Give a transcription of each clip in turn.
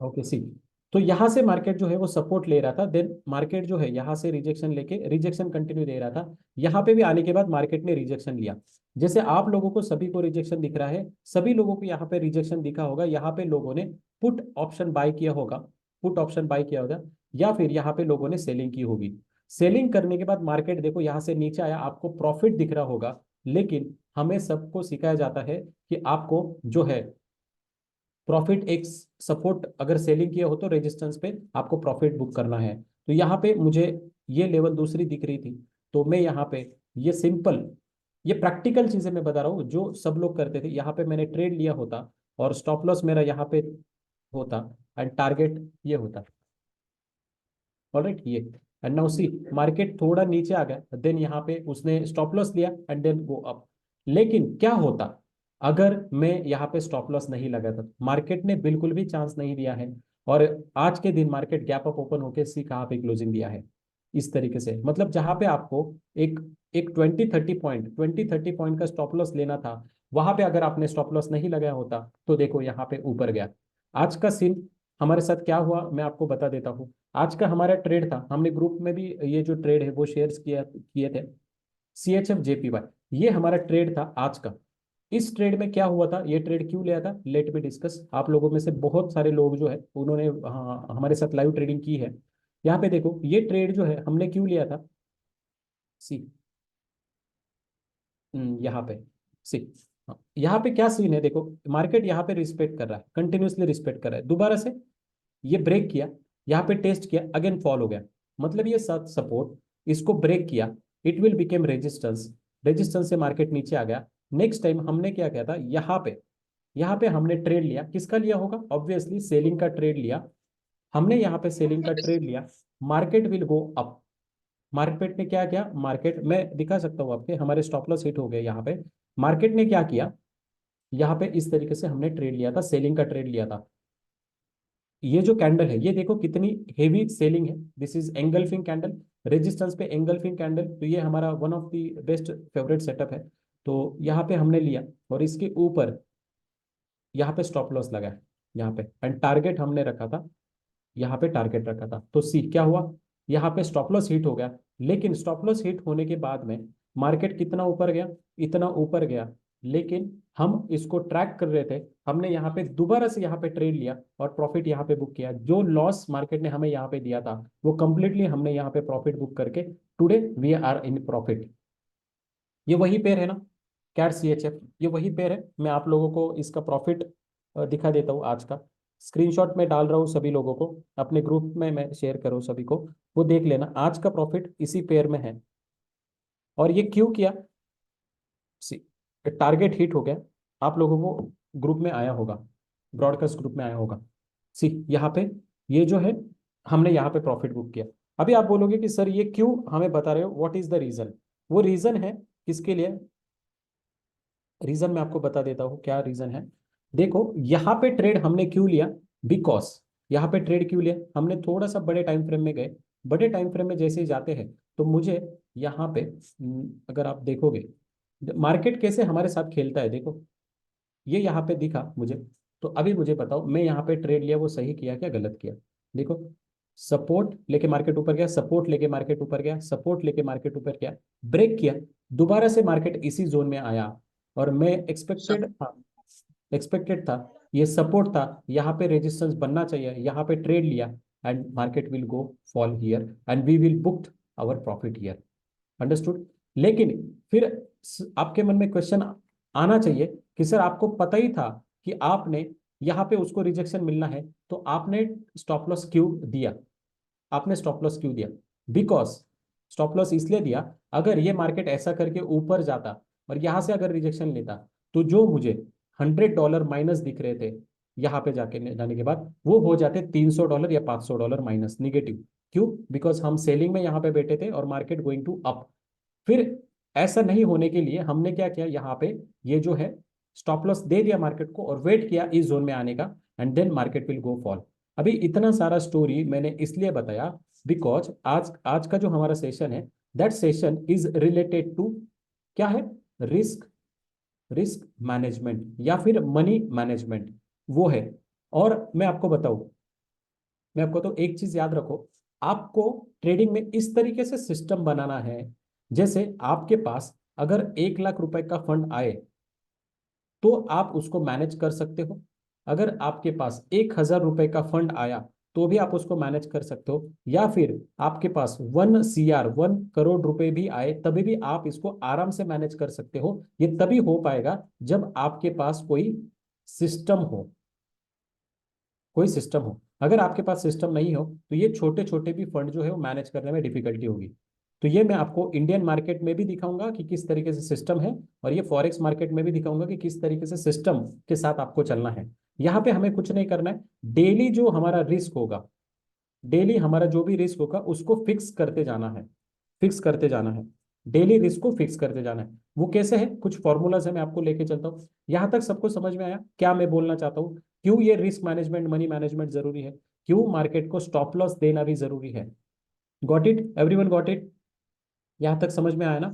Okay सी, तो यहाँ से मार्केट जो है वो सपोर्ट ले रहा था, देन मार्केट जो है यहाँ से रिजेक्शन लेके रिजेक्शन कंटिन्यू दे रहा था। यहाँ पे भी आने के बाद मार्केट ने रिजेक्शन लिया। जैसे आप लोगों को सभी को रिजेक्शन दिख रहा है, सभी लोगों को यहाँ पे रिजेक्शन दिखा होगा, यहाँ पे लोगों ने पुट ऑप्शन बाय किया होगा, पुट ऑप्शन बाय किया होगा, या फिर यहाँ पे लोगों ने सेलिंग की होगी। सेलिंग करने के बाद मार्केट देखो यहाँ से नीचे आया, आपको प्रॉफिट दिख रहा होगा। लेकिन हमें सबको सिखाया जाता है कि आपको जो है प्रॉफिट एक सपोर्ट, अगर सेलिंग किया हो तो रेजिस्टेंस पे आपको प्रॉफिट बुक करना है। तो यहाँ पे मुझे ये लेवल दूसरी दिख रही थी, तो मैं यहाँ पे ये सिंपल, ये प्रैक्टिकल चीजें मैं बता रहा हूँ जो सब लोग करते थे। यहाँ पे मैंने ट्रेड लिया होता और स्टॉप लॉस मेरा यहाँ पे होता एंड टारगेट ये होता। ऑलराइट, ये एंड नाउ सी, मार्केट थोड़ा नीचे आ गया, देन यहाँ पे उसने स्टॉप लॉस लिया एंड देन गो अप। लेकिन क्या होता अगर मैं यहाँ पे स्टॉप लॉस नहीं लगाता? मार्केट ने बिल्कुल भी चांस नहीं दिया है। और आज के दिन मार्केट गैप अप ओपन होके सी कहाँ पे क्लोजिंग दिया है, इस तरीके से। मतलब जहां पे आपको एक एक 20-30 पॉइंट का स्टॉप लॉस लेना था, वहां पे अगर आपने स्टॉप लॉस नहीं लगाया होता तो देखो यहाँ पे ऊपर गया। आज का सीन हमारे साथ क्या हुआ मैं आपको बता देता हूँ। आज का हमारा ट्रेड था, हमने ग्रुप में भी ये जो ट्रेड है वो शेयर्स किया किए थे, CHF JPY, ये हमारा ट्रेड था आज का। इस ट्रेड में क्या हुआ था, ये ट्रेड क्यों लिया था, लेट मी डिस्कस। आप लोगों में से बहुत सारे लोग जो है उन्होंने हमारे साथ लाइव ट्रेडिंग की है। यहाँ पे देखो ये ट्रेड जो है हमने क्यों लिया था, सी, यहाँ पे सी, यहाँ पे क्या सीन है देखो, मार्केट यहाँ पे रिस्पेक्ट कर रहा है, कंटिन्यूसली रिस्पेक्ट कर रहा है। दोबारा से ये ब्रेक किया, यहाँ पे टेस्ट किया, अगेन फॉल हो गया। मतलब ये साथ सपोर्ट, इसको ब्रेक किया, it will became resistance, resistance से मार्केट नीचे आ गया। नेक्स्ट टाइम हमने क्या किया था, यहाँ पे हमने ट्रेड लिया, किसका लिया होगा, ऑब्वियसली सेलिंग का ट्रेड लिया। हमने यहाँ पे सेलिंग का ट्रेड लिया, market will go up. Market ने क्या किया, मार्केट मैं दिखा सकता हूँ आपके, हमारे स्टॉप लॉस हिट हो गए यहाँ पे। मार्केट ने क्या किया, यहाँ पे इस तरीके से हमने ट्रेड लिया था, सेलिंग का ट्रेड लिया था। ये जो कैंडल है ये देखो कितनी हेवी सेलिंग है, this is engulfing candle, resistance पे एंगल्फिंग कैंडल, तो ये हमारा one of the best favourite setup है। तो यहाँ पे हमने लिया और इसके ऊपर यहाँ पे स्टॉप लॉस लगा है, यहाँ पे एंड टारगेट हमने रखा था, यहाँ पे टारगेट रखा था। तो सी क्या हुआ, यहाँ पे स्टॉप लॉस हिट हो गया। लेकिन स्टॉप लॉस हिट होने के बाद में मार्केट कितना ऊपर गया, इतना ऊपर गया। लेकिन हम इसको ट्रैक कर रहे थे, हमने यहाँ पे दोबारा से यहाँ पे ट्रेड लिया और प्रॉफिट यहाँ पे बुक किया। जो लॉस मार्केट ने हमें यहाँ पे दिया था वो कंप्लीटली हमने यहाँ पे प्रॉफिट बुक करके today we are in profit. ये वही पेयर है ना, कैट CHF, ये वही पेयर है। मैं आप लोगों को इसका प्रॉफिट दिखा देता हूँ आज का, स्क्रीनशॉट में डाल रहा हूँ सभी लोगों को, अपने ग्रुप में मैं शेयर करूँ सभी को, वो देख लेना आज का प्रॉफिट इसी पेयर में है। और ये क्यों किया, सी, टारगेट हिट हो गया, आप लोगों को ग्रुप में आया होगा, ब्रॉडकास्ट ग्रुप में आया होगा। सी यहाँ पे ये जो है हमने यहाँ पे प्रॉफिट बुक किया। अभी आप बोलोगे कि सर ये क्यों हमें बता रहे हो, व्हाट इज द रीजन? वो रीजन है किसके लिए, रीजन मैं आपको बता देता हूँ क्या रीजन है। देखो यहाँ पे ट्रेड हमने क्यों लिया, बिकॉज यहाँ पे ट्रेड क्यों लिया, हमने थोड़ा सा बड़े टाइम फ्रेम में गए। बड़े टाइम फ्रेम में जैसे ही जाते हैं तो मुझे यहाँ पे अगर आप देखोगे मार्केट कैसे हमारे साथ खेलता है, देखो ये यहाँ पे दिखा मुझे। तो अभी मुझे बताओ मैं यहाँ पे ट्रेड लिया वो सही किया क्या गलत किया? देखो सपोर्ट लेके मार्केट ऊपर गया, सपोर्ट लेके मार्केट ऊपर गया, सपोर्ट लेके मार्केट ऊपर गया, ब्रेक किया, दोबारा से मार्केट इसी जोन में आया। और मैं एक्सपेक्टेड था ये सपोर्ट था, यहाँ पे रेजिस्टेंस बनना चाहिए, यहाँ पे ट्रेड लिया and market will go fall here and we will booked our profit here. Understood? लेकिन फिर आपके मन में क्वेश्चन आना चाहिए कि सर आपको पता ही था कि आपने यहाँ पे उसको रिजेक्शन मिलना है, तो आपने स्टॉप लॉस क्यों दिया? आपने स्टॉप लॉस क्यों दिया? बिकॉज स्टॉप लॉस इसलिए दिया, अगर ये मार्केट ऐसा करके ऊपर जाता और यहां से अगर रिजेक्शन लेता तो जो मुझे $100 माइनस दिख रहे थे यहाँ पे जाके जाने के बाद, वो हो जाते $300 या $500 माइनस निगेटिव। क्यों? बिकॉज हम सेलिंग में यहाँ पे बैठे थे और मार्केट गोइंग टू अप। फिर ऐसा नहीं होने के लिए हमने क्या किया, यहाँ पे ये जो है स्टॉप लॉस दे दिया मार्केट को और वेट किया इस जोन में आने का and then market will go fall. अभी इतना सारा स्टोरी मैंने इसलिए बताया बिकॉज आज आज का जो हमारा सेशन है, that session is related to क्या है, रिस्क, रिस्क मैनेजमेंट या फिर मनी मैनेजमेंट वो है। और मैं आपको बताऊं, मैं आपको तो एक चीज याद रखो, आपको ट्रेडिंग में इस तरीके से सिस्टम बनाना है, जैसे आपके पास अगर 1 लाख रुपए का फंड आए तो आप उसको मैनेज कर सकते हो। अगर आपके पास 1,000 रुपए का फंड आया तो भी आप उसको मैनेज कर सकते हो, या फिर आपके पास 1 CR 1 करोड़ रुपए भी आए तभी भी आप इसको आराम से मैनेज कर सकते हो। ये तभी हो पाएगा जब आपके पास कोई सिस्टम हो, कोई सिस्टम हो। अगर आपके पास सिस्टम नहीं हो तो ये छोटे छोटे भी फंड जो है वो मैनेज करने में डिफिकल्टी होगी। तो ये मैं आपको इंडियन मार्केट में भी दिखाऊंगा कि किस तरीके से सिस्टम है, और ये फॉरेक्स मार्केट में भी दिखाऊंगा कि किस तरीके से सिस्टम के साथ आपको चलना है। यहाँ पे हमें कुछ नहीं करना है, डेली जो हमारा रिस्क होगा, डेली हमारा जो भी रिस्क होगा उसको फिक्स करते जाना है, फिक्स करते जाना है। डेली रिस्क को फिक्स करते जाना है। वो कैसे है, कुछ फॉर्मूलाज है, मैं आपको लेके चलता हूँ। यहाँ तक सबको समझ में आया क्या मैं बोलना चाहता हूँ? क्यों ये रिस्क मैनेजमेंट मनी मैनेजमेंट जरूरी है, क्यों मार्केट को स्टॉप लॉस देना भी जरूरी है? Got it, everyone got it? यहाँ तक समझ में आया ना?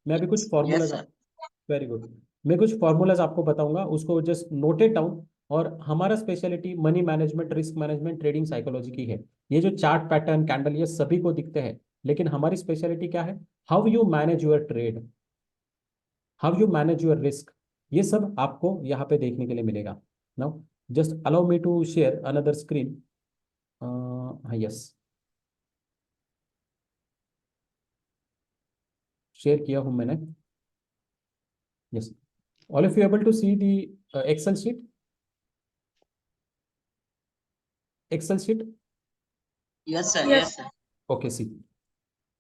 मैं अभी कुछ yes formulas, sir. Very good, मैं कुछ फॉर्मूलाज आपको बताऊंगा, उसको जस्ट नोटेड डाउन। और हमारा speciality money management, risk management, trading psychology की है। ये जो चार्ट पैटर्न कैंडल ये सभी को दिखते हैं, लेकिन हमारी स्पेशलिटी क्या है? How you manage your trade, how you manage your risk, ये सब आपको यहाँ पे देखने के लिए मिलेगा। Now just allow me to share another screen. हाँ यस, शेयर किया हूँ मैंने। Yes, all of you able to see the excel sheet, excel sheet? Yes sir. Yes. Yes sir. Okay see,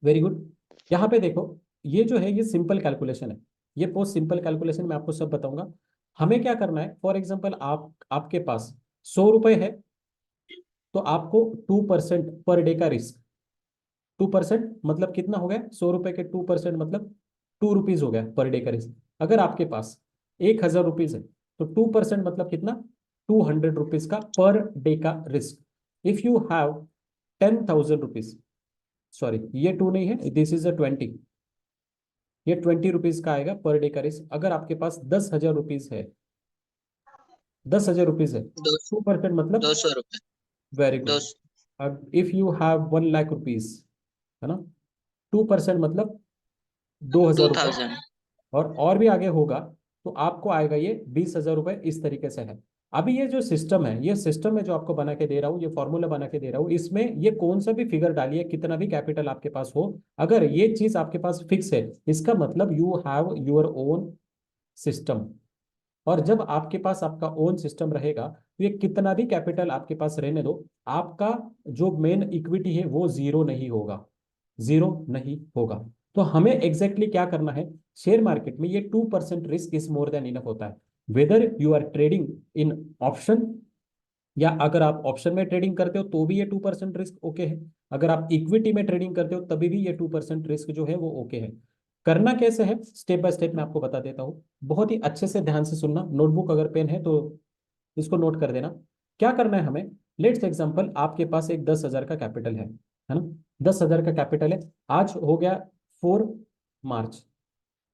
very good. यहाँ पे देखो, ये जो है ये सिंपल कैलकुलेशन है, ये पोस्ट सिंपल कैलकुलेशन मैं आपको सब बताऊंगा। हमें क्या करना है, फॉर एग्जांपल आपके पास 100 रुपए है, तो आपको 2% पर डे का रिस्क। 2% मतलब कितना हो गया? 100 रुपए के 2% मतलब 2 रुपीज हो गया पर डे का रिस्क। अगर आपके पास 1,000 रुपीज है तो 2% मतलब कितना? 200 रुपीज का पर डे का risk. If you have 10,000 rupees, sorry ये टू नहीं है, दिस इज अ 20, ये 20 रुपीज का आएगा पर डे का रिस्क। अगर आपके पास 10,000 रुपीज है, 10,000 रुपीज है, दो 2% मतलब, 200 रुपये। वेरी दो गुड। अब if you have 1 lakh rupees, है ना, 2% मतलब 2,000 रुपये। 2000। और भी आगे होगा तो आपको आएगा ये 20,000 रुपये, इस तरीके से है। अभी ये जो सिस्टम है, ये सिस्टम है जो आपको बना के दे रहा हूँ, ये फॉर्मूला बना के दे रहा हूँ, इसमें ये कौन सा भी फिगर डालिए, कितना भी कैपिटल आपके पास हो, अगर ये चीज आपके पास फिक्स है, इसका मतलब you have your own system. और जब आपके पास आपका ओन सिस्टम रहेगा तो ये कितना भी कैपिटल आपके पास रहने दो, आपका जो मेन इक्विटी है वो जीरो नहीं होगा, जीरो नहीं होगा। तो हमें एग्जैक्टली exactly क्या करना है? शेयर मार्केट में ये 2% risk is more than enough होता है। Whether you are trading in option, या अगर आप ऑप्शन में ट्रेडिंग करते हो तो भी ये 2% रिस्क ओके है, अगर आप इक्विटी में ट्रेडिंग करते हो तभी भी ये 2% रिस्क जो है वो ओके है। करना कैसे है, स्टेप बाय स्टेप मैं आपको बता देता हूँ, बहुत ही अच्छे से ध्यान से सुनना। नोटबुक अगर पेन है तो इसको नोट कर देना। क्या करना है हमें? लेट्स एग्जांपल आपके पास एक 10,000 का कैपिटल है ना, 10,000 का कैपिटल है। आज हो गया 4 मार्च,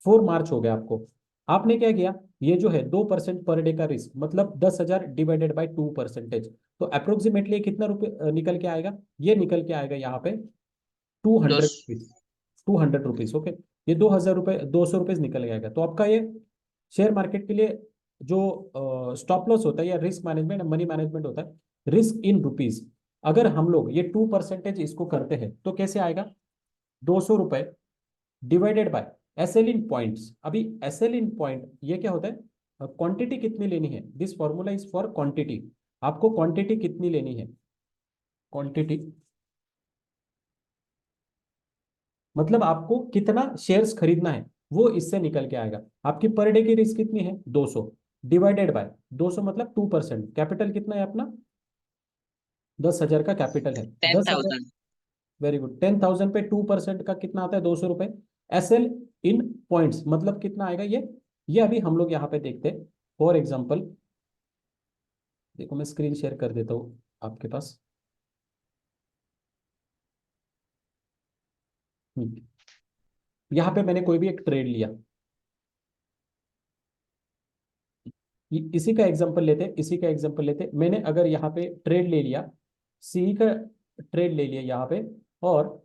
4 मार्च हो गया आपको। आपने क्या किया, ये जो है 2% पर डे का रिस्क मतलब 10,000 डिवाइडेड बाई 2%, तो अप्रोक्सीमेटली कितना रुपये निकल के आएगा? ये निकल के आएगा यहाँ पे 200 रुपीज, 200 रुपीज ओके। ये 2,000 रुपये, 200 रुपीज निकल जाएगा। तो आपका ये शेयर मार्केट के लिए जो स्टॉप लॉस होता है या रिस्क मैनेजमेंट मनी मैनेजमेंट होता है, रिस्क इन रुपीज, अगर हम लोग ये 2% इसको करते हैं तो कैसे आएगा? 200 रुपये divided by S L in points. अभी एस एल इन पॉइंट ये क्या होता है? क्वांटिटी कितनी लेनी है, this formula is for quantity. आपको क्वांटिटी कितनी लेनी है? क्वांटिटी मतलब आपको कितना शेयर्स खरीदना है, वो इससे निकल के आएगा। आपकी पर डे की रिस्क कितनी है? 200 डिवाइडेड बाय 200 मतलब 2%। कैपिटल कितना है अपना? 10,000 का कैपिटल है, टेन 10,000। थाउजेंड वेरी गुड, 10,000 पे 2% का कितना आता है? 200 रुपये। एस एल इन पॉइंट्स मतलब कितना आएगा ये अभी हम लोग यहाँ पे देखते हैं। फॉर एग्जाम्पल देखो, मैं स्क्रीन शेयर कर देता हूँ आपके पास। यहाँ पे मैंने कोई भी एक ट्रेड लिया, इसी का एग्जांपल लेते, इसी का एग्जांपल लेते, मैंने अगर यहाँ पे ट्रेड ले लिया सी का ट्रेड ले लिया यहाँ पे, और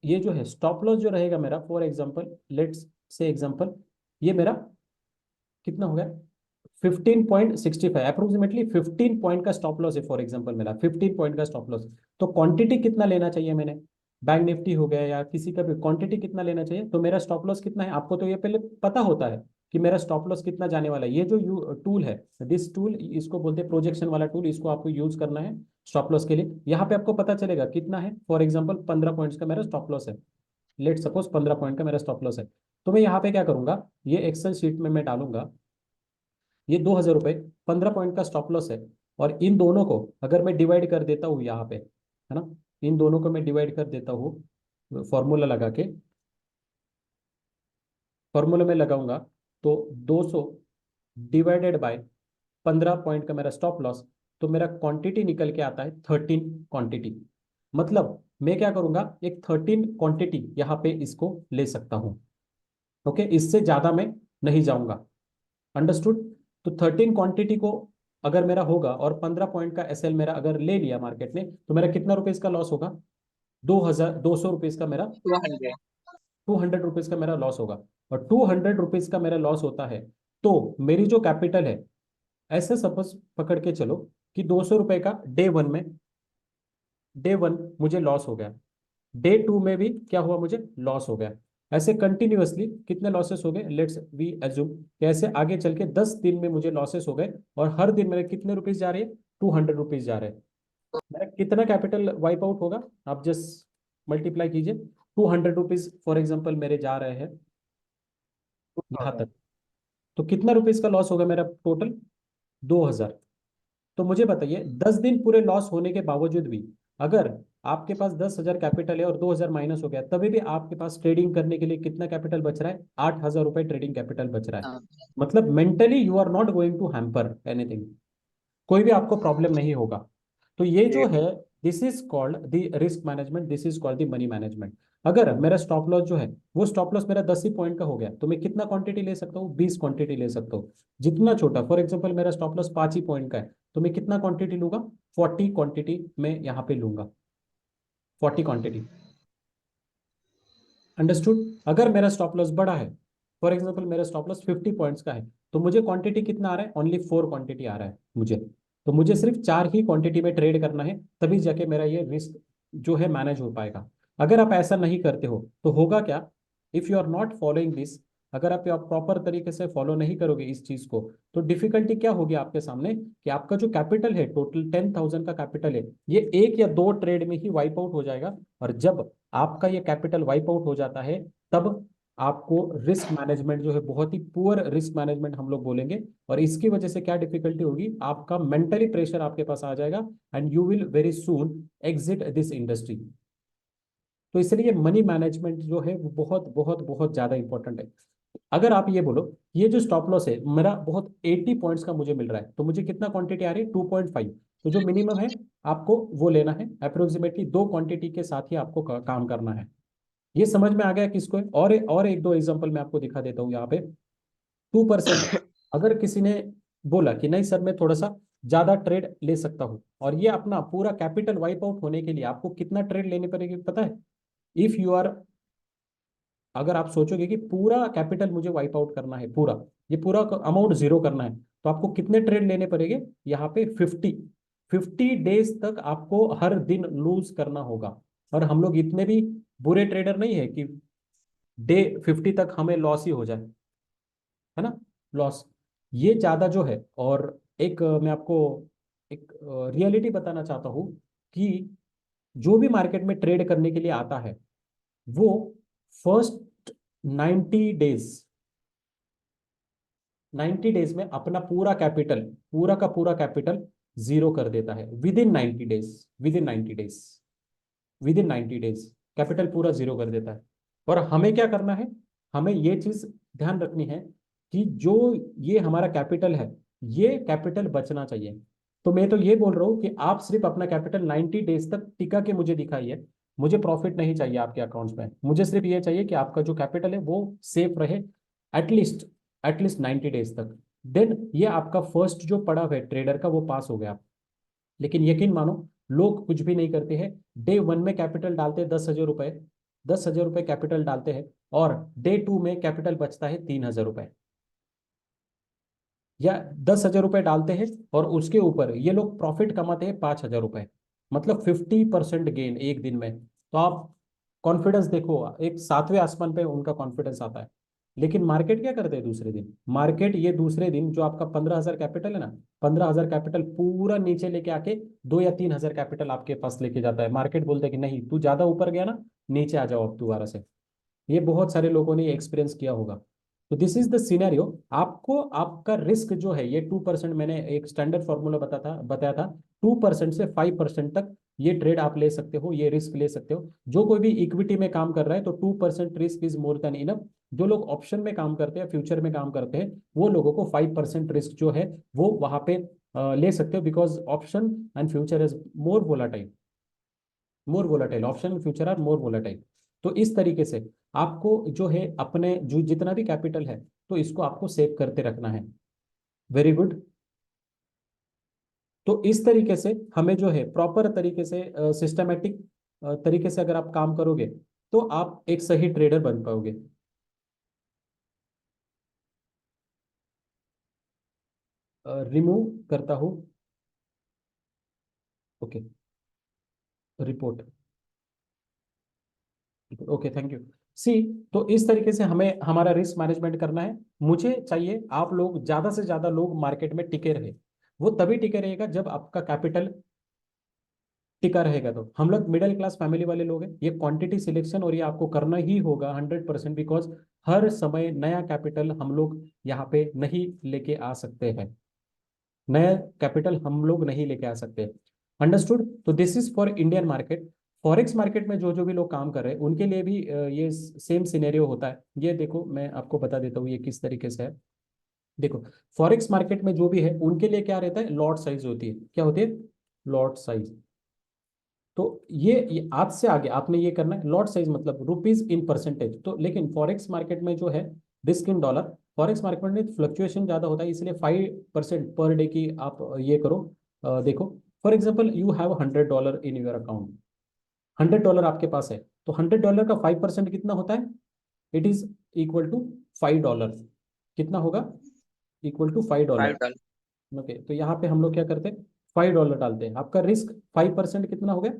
ये जो है स्टॉप लॉस जो रहेगा मेरा, for example let's say example, ये मेरा कितना हो गया 15.65, अप्रोक्सीमेटली 15 पॉइंट का स्टॉप लॉस है फॉर एग्जांपल मेरा 15 पॉइंट का स्टॉप लॉस। तो क्वांटिटी कितना लेना चाहिए मैंने, बैंक निफ्टी हो गया या किसी का भी क्वांटिटी कितना लेना चाहिए, तो मेरा स्टॉप लॉस कितना है आपको तो ये पहले पता होता है कि मेरा स्टॉप लॉस कितना जाने वाला है। ये जो टूल है, दिस टूल, इसको बोलते हैं प्रोजेक्शन वाला टूल, इसको आपको यूज करना है स्टॉप लॉस के लिए। यहाँ पे आपको पता चलेगा कितना है, फॉर एग्जाम्पल 15 पॉइंट्स का मेरा स्टॉप लॉस है, लेट सपोज 15 पॉइंट का मेरा स्टॉप लॉस है। तो मैं यहाँ पे क्या करूंगा, ये एक्सेल शीट में मैं डालूंगा ये 2,000 रुपये 15 पॉइंट का स्टॉप लॉस है, और इन दोनों को अगर मैं डिवाइड कर देता हूँ यहाँ पे, है ना, इन दोनों को मैं डिवाइड कर देता हूँ फॉर्मूला लगा के, फॉर्मूला में लगाऊंगा तो 200 डिवाइडेड बाय 15 पॉइंट का मेरा स्टॉप लॉस, तो मेरा क्वांटिटी निकल के आता है 13 क्वांटिटी। मतलब मैं क्या करूंगा, एक 13 क्वांटिटी यहाँ पे इसको ले सकता हूँ। ओके, इससे ज्यादा मैं नहीं जाऊंगा, अंडरस्टूड। तो 13 क्वांटिटी को अगर मेरा होगा और 15 पॉइंट का एसएल मेरा अगर ले लिया मार्केट ने, तो मेरा कितना रुपीज का लॉस होगा, 2,200 रुपीज का मेरा, 200। 200 रुपीज का मेरा लॉस होगा। और 200 रुपीज का मेरा लॉस होता है, तो मेरी जो कैपिटल है, ऐसे सपोज पकड़ के चलो कि 200 रुपए का डे वन मुझे लॉस हो गया, डे टू में भी क्या हुआ, मुझे लॉस हो गया। ऐसे कंटिन्यूअसली कितने लॉसेस हो गए, लेट्स वी एज्यूम कि ऐसे आगे चल के 10 दिन में मुझे लॉसेस हो गए, और हर दिन मेरे कितने रुपीज जा रहे हैं, 200 रुपीज जा रहे हैं। मेरा कितना कैपिटल वाइप आउट होगा, आप जस्ट मल्टीप्लाई कीजिए, 200 रुपीज फॉर एग्जाम्पल मेरे जा रहे हैं यहाँ तक, तो कितना रुपीज का लॉस होगा मेरा टोटल, 2,000। तो मुझे बताइए 10 दिन पूरे लॉस होने के बावजूद भी, अगर आपके पास 10,000 कैपिटल है और 2,000 माइनस हो गया, तभी भी आपके पास ट्रेडिंग करने के लिए कितना कैपिटल बच रहा है, 8,000 रुपए ट्रेडिंग कैपिटल बच रहा है। मतलब mentally you are not going to hamper anything, कोई भी आपको प्रॉब्लम नहीं होगा। तो ये जो है, this is called the risk management, this is called the money management. अगर मेरा स्टॉप लॉस जो है, वो स्टॉप लॉस मेरा 10 ही पॉइंट का हो गया, तो मैं कितना क्वांटिटी ले सकता हूँ, 20 क्वांटिटी ले सकता हूँ। जितना छोटा, फॉर एग्जाम्पल मेरा स्टॉप लॉस 5 ही पॉइंट का है, तो मैं कितना क्वांटिटी लूंगा, 40 क्वांटिटी मैं यहाँ पे लूंगा, 40 क्वांटिटी, अंडरस्टूड। अगर मेरा स्टॉप लॉस बड़ा है, फॉर एग्जाम्पल मेरा स्टॉप लॉस 50 पॉइंट्स का है, तो मुझे क्वांटिटी कितना आ रहा है, ओनली 4 क्वांटिटी आ रहा है मुझे। तो मुझे सिर्फ 4 ही क्वांटिटी में ट्रेड करना है, तभी जाके मेरा ये रिस्क जो है मैनेज हो पाएगा। अगर आप ऐसा नहीं करते हो तो होगा क्या, if you are not following this, अगर आप प्रॉपर तरीके से फॉलो नहीं करोगे इस चीज को, तो डिफिकल्टी क्या होगी आपके सामने, कि आपका जो कैपिटल है, टोटल 10,000 का कैपिटल है, ये एक या दो ट्रेड में ही वाइप आउट हो जाएगा। और जब आपका ये कैपिटल वाइप आउट हो जाता है, तब आपको रिस्क मैनेजमेंट जो है, बहुत ही पुअर रिस्क मैनेजमेंट हम लोग बोलेंगे। और इसकी वजह से क्या डिफिकल्टी होगी, आपका मेंटली प्रेशर आपके पास आ जाएगा, and you will very soon exit this industry. तो इसलिए मनी मैनेजमेंट जो है वो बहुत बहुत बहुत ज्यादा इंपॉर्टेंट है। अगर आप ये बोलो, ये जो स्टॉप लॉस है मेरा बहुत 80 पॉइंट्स का मुझे मिल रहा है, तो मुझे कितना क्वांटिटी आ रही है, 2.5, तो जो मिनिमम है आपको वो लेना है, अप्रोक्सीमेटली दो क्वांटिटी के साथ ही आपको काम करना है। ये समझ में आ गया किसको है, और एक दो एग्जांपल मैं आपको दिखा देता हूँ यहाँ पे। 2%, अगर किसी ने बोला कि नहीं सर मैं थोड़ा सा ज्यादा ट्रेड ले सकता हूँ, और ये अपना पूरा कैपिटल वाइप आउट होने के लिए आपको कितना ट्रेड लेने पड़ेगी पता है, इफ यू आर, अगर आप सोचोगे कि पूरा कैपिटल मुझे वाइप आउट करना है, पूरा ये पूरा अमाउंट जीरो करना है, तो आपको कितने ट्रेड लेने पड़ेंगे, यहाँ पे 50 डेज तक आपको हर दिन लूज करना होगा। और हम लोग इतने भी बुरे ट्रेडर नहीं है कि डे 50 तक हमें लॉस ही हो जाए, है ना, लॉस ये ज्यादा जो है। और एक मैं आपको एक रियलिटी बताना चाहता हूँ कि जो भी मार्केट में ट्रेड करने के लिए आता है, वो फर्स्ट 90 डेज, 90 डेज में अपना पूरा कैपिटल, पूरा का पूरा कैपिटल जीरो कर देता है, विद इन 90 डेज कैपिटल पूरा जीरो कर देता है। और हमें क्या करना है, हमें ये चीज ध्यान रखनी है कि जो ये हमारा कैपिटल है, ये कैपिटल बचना चाहिए। तो मैं तो ये बोल रहा हूँ कि आप सिर्फ अपना कैपिटल 90 डेज तक टिका के मुझे दिखाइए, मुझे प्रॉफिट नहीं चाहिए आपके अकाउंट्स में, मुझे सिर्फ ये चाहिए कि आपका जो कैपिटल है वो सेफ रहे, एटलीस्ट एटलीस्ट 90 डेज तक। देन ये आपका फर्स्ट जो पड़ाव है ट्रेडर का, वो पास हो गया। लेकिन यकीन मानो, लोग कुछ भी नहीं करते हैं। डे वन में कैपिटल डालते हैं 10,000 रुपए, 10,000 रुपए कैपिटल डालते हैं, और डे टू में कैपिटल बचता है 3,000 रुपए। या 10,000 रुपए डालते हैं और उसके ऊपर ये लोग प्रॉफिट कमाते हैं 5,000 रुपए, मतलब 50% गेन एक दिन में। तो आप कॉन्फिडेंस देखो, एक सातवें आसमान पे उनका कॉन्फिडेंस आता है। लेकिन मार्केट क्या करते हैं दूसरे दिन? मार्केट ये दूसरे दिन जो आपका 15,000 कैपिटल है ना, 15,000 कैपिटल पूरा नीचे लेके आके 2 या 3 हजार कैपिटल आपके पास लेके जाता है। मार्केट बोलते हैं कि नहीं, तू ज्यादा ऊपर गया ना, नीचे आ जाओ अब दोबारा से। ये बहुत सारे लोगों ने एक्सपीरियंस किया होगा। तो दिस इज द सिनेरियो। आपको आपका रिस्क जो है ये 2%, मैंने एक स्टैंडर्ड फॉर्मूला बताया था। 2% से 5% तक ये ट्रेड आप ले सकते हो, ये रिस्क ले सकते हो। जो कोई भी इक्विटी में काम कर रहा है तो 2% risk is more than enough. जो लोग ऑप्शन में काम करते हैं, फ्यूचर में काम करते हैं, वो लोगों को 5% रिस्क जो है वो वहां पे ले सकते हो, because option and future is more volatile. More volatile, option and future are more volatile. तो इस तरीके से आपको जो है अपने जो जितना भी कैपिटल है, तो इसको आपको सेव करते रखना है। Very good. तो इस तरीके से हमें जो है प्रॉपर तरीके से सिस्टमेटिक तरीके से अगर आप काम करोगे तो आप एक सही ट्रेडर बन पाओगे। रिमूव करता हूँ। Okay, report. Okay, thank you. See, तो इस तरीके से हमें हमारा रिस्क मैनेजमेंट करना है। मुझे चाहिए आप लोग ज्यादा से ज्यादा लोग मार्केट में टिके रहे। वो तभी टिके रहेगा जब आपका कैपिटल टिका रहेगा। तो हम लोग मिडिल क्लास फैमिली वाले लोग हैं, ये क्वांटिटी सिलेक्शन और ये आपको करना ही होगा 100%, बिकॉज हर समय नया कैपिटल हम लोग यहाँ पे नहीं लेके आ सकते हैं। नया कैपिटल हम लोग नहीं लेके आ सकते। अंडरस्टूड? तो this is for Indian market. Forex market में जो जो भी लोग काम कर रहे हैं उनके लिए भी ये सेम सिनेरियो होता है। ये देखो, मैं आपको बता देता हूँ ये किस तरीके से है। देखो, फॉरेक्स मार्केट में जो भी है उनके लिए क्या रहता है, लॉट साइज होती है। क्या होती है? Lot size. तो ये आज से आगे आपने ये करना है, लॉट साइज मतलब रुपीज इन परसेंटेज। तो लेकिन फॉरेक्स मार्केट में जो है risk in dollar, forex market में फ्लक्चुएशन ज्यादा होता है, इसलिए 5% पर डे की आप ये करो। देखो, for example you have $100 in your account. $100 आपके पास है, तो $100 का 5% कितना होता है? It is equal to $5। कितना होगा? Equal to five five dollar dollar okay, तो यहाँ पे हम लोग क्या करते हैं, $5 डालते हैं। आपका रिस्क 5% कितना हो गया?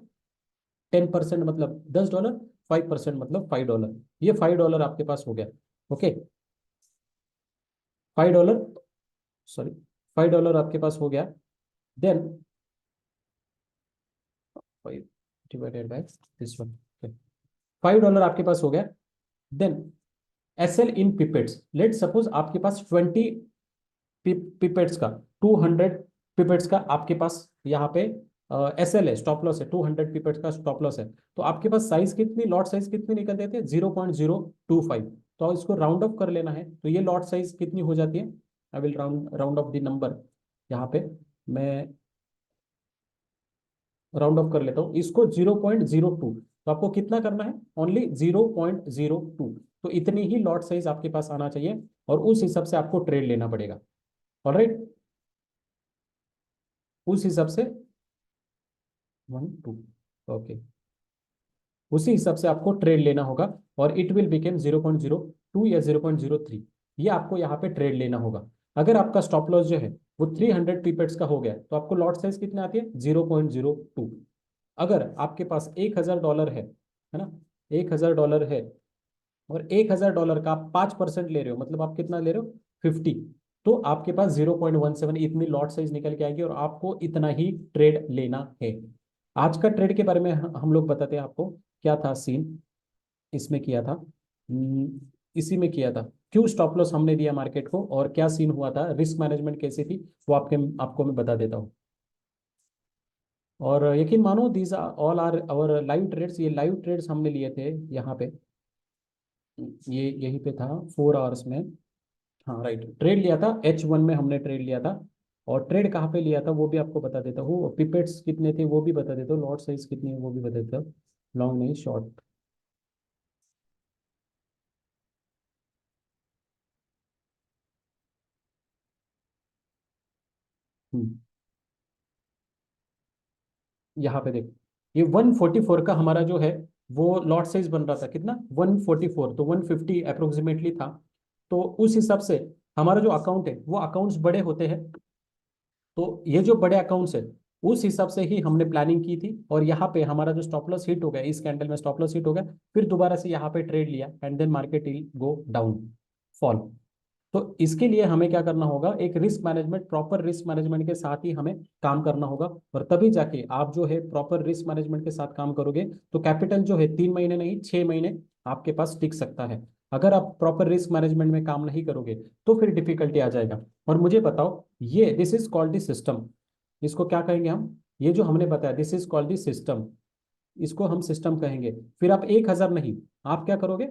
10% मतलब $10। 5% मतलब $5। ये $5 आपके पास हो गया। ओके, $5, सॉरी, $5 आपके पास हो गया। Then 5 divided by this one. $5 आपके पास हो गया। Then SL in pipettes, let suppose आपके पास 20 पिपेट्स का, 200 पिपेट्स का आपके पास यहाँ पे SL है, स्टॉप लॉस है, 200 पिपेट्स का स्टॉप लॉस है। तो आपके पास साइज कितनी, लॉट साइज कितनी निकल देते हैं? 0.025। तो इसको राउंड ऑफ कर लेना है, तो ये लॉट साइज कितनी हो जाती है? I will round round of the number. यहाँ पे मैं राउंड ऑफ कर लेता हूँ इसको 0.02। तो आपको कितना करना है? ओनली 0.02। तो इतनी ही लॉट साइज आपके पास आना चाहिए, और उस हिसाब से आपको ट्रेड लेना पड़ेगा। ऑलराइट, उस हिसाब से 1 2, ओके, उसी हिसाब से आपको ट्रेड लेना होगा। और इट विल बिकेम 0.02 या 0.03, ये आपको यहाँ पे ट्रेड लेना होगा। अगर आपका स्टॉप लॉस जो है वो 300 पिपेट्स का हो गया, तो आपको लॉट साइज कितने आती है? 0.02। अगर आपके पास $1,000 है ना, $1,000 है, और $1,000 का आप 5% ले रहे हो, मतलब आप कितना ले रहे हो? 50। तो आपके पास 0.17 इतनी लॉट साइज निकल के आएगी, और आपको इतना ही ट्रेड लेना है। आज का ट्रेड के बारे में हम लोग बताते हैं आपको। क्या था सीन इसमें किया था? इसी में किया था। क्यों स्टॉप लॉस हमने दिया मार्केट को, और क्या सीन हुआ था, रिस्क मैनेजमेंट कैसी थी, वो आपको मैं बता देता हूँ। और यकीन मानो, these all are our live trades. ये लाइव ट्रेड्स हमने लिए थे यहाँ पे, ये यहीं पे था 4 आवर्स में। हाँ राइट, ट्रेड लिया था H1 में हमने ट्रेड लिया था। और ट्रेड कहाँ पे लिया था वो भी आपको बता देता हूँ, पिपेट्स कितने थे वो भी बता देता हूँ, लॉट साइज कितनी है वो भी बता देता हूँ। लॉन्ग नहीं, शॉर्ट। यहाँ पे देखो, ये 144 का हमारा जो है वो लॉट साइज बन रहा था कितना, 144, तो 150 अप्रोक्सीमेटली था। तो उस हिसाब से हमारा जो अकाउंट है वो अकाउंट्स बड़े होते हैं, तो ये जो बड़े अकाउंट्स है उस हिसाब से ही हमने प्लानिंग की थी। और यहाँ पे हमारा जो स्टॉप लॉस हिट हो गया, इस कैंडल में स्टॉप लॉस हिट हो गया, फिर दोबारा से यहाँ पे ट्रेड लिया and then market will go down, fall. तो इसके लिए हमें क्या करना होगा, एक risk management, proper risk management के साथ ही हमें काम करना होगा। और तभी जाके आप जो है प्रॉपर रिस्क मैनेजमेंट के साथ काम करोगे तो कैपिटल जो है 3 महीने नहीं 6 महीने आपके पास टिक सकता है। अगर आप प्रॉपर रिस्क मैनेजमेंट में काम नहीं करोगे तो फिर डिफिकल्टी आ जाएगा। और मुझे बताओ, ये this is called the system, इसको क्या कहेंगे हम, ये जो हमने बताया this is called the system, इसको हम सिस्टम कहेंगे। फिर आप 1,000 नहीं, आप क्या करोगे,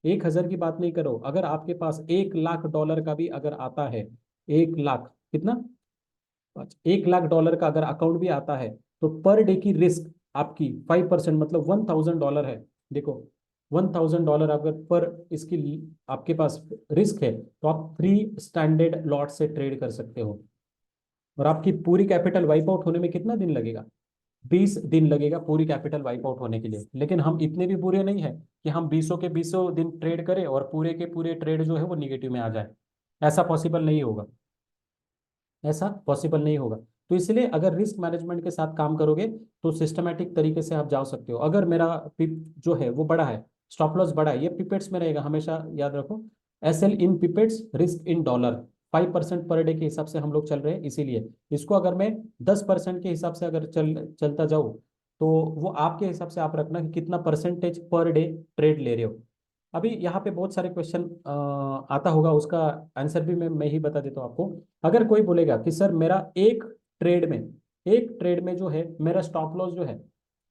1,000 की बात नहीं करो, अगर आपके पास $1,00,000 का भी अगर आता है, 1,00,000 कितना, 1,00,000 का अगर अकाउंट भी आता है, तो पर डे की रिस्क आपकी 5%, मतलब $1,000 है। देखो, $1,000 अगर पर इसकी आपके पास रिस्क है, तो आप फ्री स्टैंडर्ड लॉट से ट्रेड कर सकते हो। और आपकी पूरी कैपिटल वाइप आउट होने में कितना दिन लगेगा, 20 दिन लगेगा पूरी कैपिटल वाइप आउट होने के लिए। लेकिन हम इतने भी बुरे नहीं है कि हम 20 दिन ट्रेड करें और पूरे के पूरे ट्रेड जो है वो निगेटिव में आ जाए, ऐसा पॉसिबल नहीं होगा, ऐसा पॉसिबल नहीं होगा। तो इसलिए अगर रिस्क मैनेजमेंट के साथ काम करोगे तो सिस्टमेटिक तरीके से आप जा सकते हो। अगर मेरा पिप जो है वो बड़ा है, स्टॉप लॉस बड़ा है, ये पिपेट्स में रहेगा, हमेशा याद रखो, SL in pipettes, risk in dollar, 5% per day के हिसाब से हम लोग चल रहे हैं। इसीलिए इसको अगर मैं 10% के हिसाब से अगर चलता जाऊँ, तो वो आपके हिसाब से आप रखना कि कितना परसेंटेज पर डे ट्रेड ले रहे हो। अभी यहाँ पे बहुत सारे क्वेश्चन आता होगा, उसका आंसर भी मैं ही बता देता हूँ आपको। अगर कोई बोलेगा कि सर मेरा एक ट्रेड में जो है मेरा स्टॉप लॉस जो है,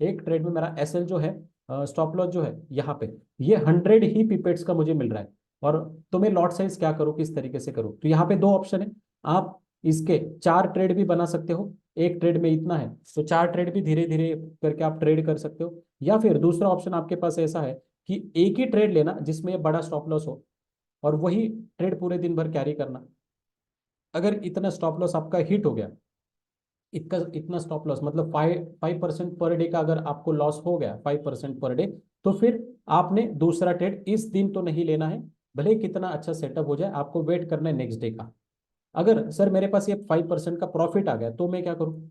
एक ट्रेड में मेरा SL जो है, स्टॉप लॉस जो है यहाँ पे, ये 100 ही पिपेट्स का मुझे मिल रहा है, और तो मैं लॉट साइज क्या करूँ, किस तरीके से करूँ, तो यहाँ पे दो ऑप्शन है। आप इसके 4 ट्रेड भी बना सकते हो, एक ट्रेड में इतना है तो 4 ट्रेड भी धीरे धीरे करके आप ट्रेड कर सकते हो। या फिर दूसरा ऑप्शन आपके पास ऐसा है कि एक ही ट्रेड लेना जिसमें ये बड़ा स्टॉप लॉस हो, और वही ट्रेड पूरे दिन भर कैरी करना। अगर इतना स्टॉप लॉस आपका हिट हो गया, इतना इतना स्टॉप लॉस मतलब 5% पर डे का अगर आपको लॉस हो गया, 5% पर डे, तो फिर आपने दूसरा ट्रेड इस दिन तो नहीं लेना है, भले ही कितना अच्छा सेटअप हो जाए, आपको वेट करना है नेक्स्ट डे का। अगर सर मेरे पास ये 5% का प्रॉफिट आ गया तो मैं क्या करूँ,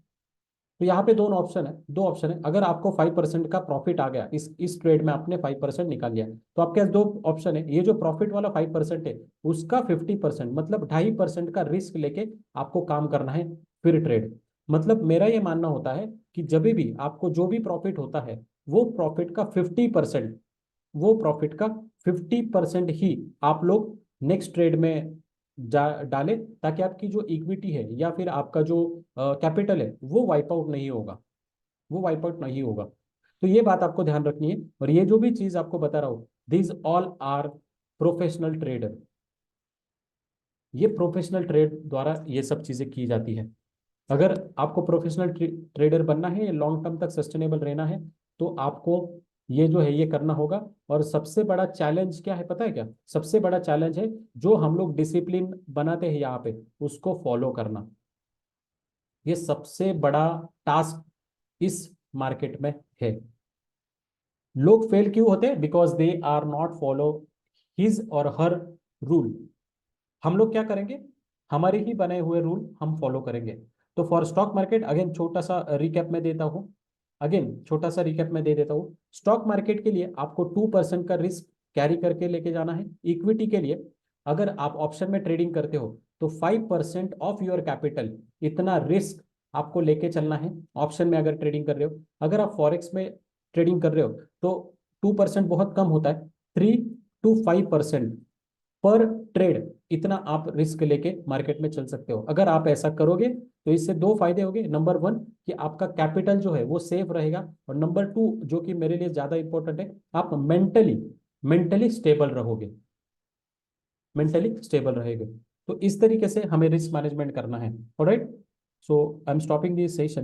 तो यहाँ पे दोनों ऑप्शन है, दो ऑप्शन है। अगर आपको 5% का प्रॉफिट आ गया, इस ट्रेड में आपने 5% निकाल लिया, तो आपके पास दो ऑप्शन है। ये जो प्रॉफिट वाला 5% है उसका 50% मतलब 2.5% का रिस्क लेके आपको काम करना है फिर ट्रेड। मतलब मेरा ये मानना होता है कि जब भी आपको जो भी प्रॉफिट होता है, वो प्रॉफिट का 50%, वो प्रॉफिट का 50% ही आप लोग नेक्स्ट ट्रेड में डाले, ताकि आपकी जो इक्विटी है या फिर आपका जो कैपिटल है वो वाइप आउट नहीं होगा, वो वाइप आउट नहीं होगा। तो ये बात आपको ध्यान रखनी है। और ये जो भी चीज आपको बता रहा हूँ, this all are professional trader, ये प्रोफेशनल ट्रेड द्वारा ये सब चीजें की जाती है। अगर आपको प्रोफेशनल ट्रेडर बनना है, लॉन्ग टर्म तक सस्टेनेबल रहना है, तो आपको ये जो है ये करना होगा। और सबसे बड़ा चैलेंज क्या है पता है क्या, सबसे बड़ा चैलेंज है जो हम लोग डिसिप्लिन बनाते हैं यहाँ पे, उसको फॉलो करना। ये सबसे बड़ा टास्क इस मार्केट में है। लोग फेल क्यों होते हैं, because they are not follow his और हर रूल। हम लोग क्या करेंगे, हमारे ही बने हुए रूल हम फॉलो करेंगे। तो फॉर स्टॉक मार्केट अगेन छोटा सा रिकैप में देता हूँ, अगेन छोटा सा रिकैप में दे देता हूँ। स्टॉक मार्केट के लिए आपको 2% का रिस्क कैरी करके लेके जाना है। इक्विटी के लिए अगर आप ऑप्शन में ट्रेडिंग करते हो तो 5% ऑफ योर कैपिटल, इतना रिस्क आपको लेके चलना है ऑप्शन में अगर ट्रेडिंग कर रहे हो। अगर आप फॉरेक्स में ट्रेडिंग कर रहे हो तो 2% बहुत कम होता है, 3 to 5% पर ट्रेड, इतना आप रिस्क लेके मार्केट में चल सकते हो। अगर आप ऐसा करोगे तो इससे दो फायदे होंगे, नंबर वन कि आपका कैपिटल जो है वो सेफ रहेगा, और नंबर टू जो कि मेरे लिए ज्यादा इंपॉर्टेंट है, आप मेंटली मेंटली स्टेबल रहोगे, मेंटली स्टेबल रहेंगे। तो इस तरीके से हमें रिस्क मैनेजमेंट करना है। Alright, so I am stopping this session.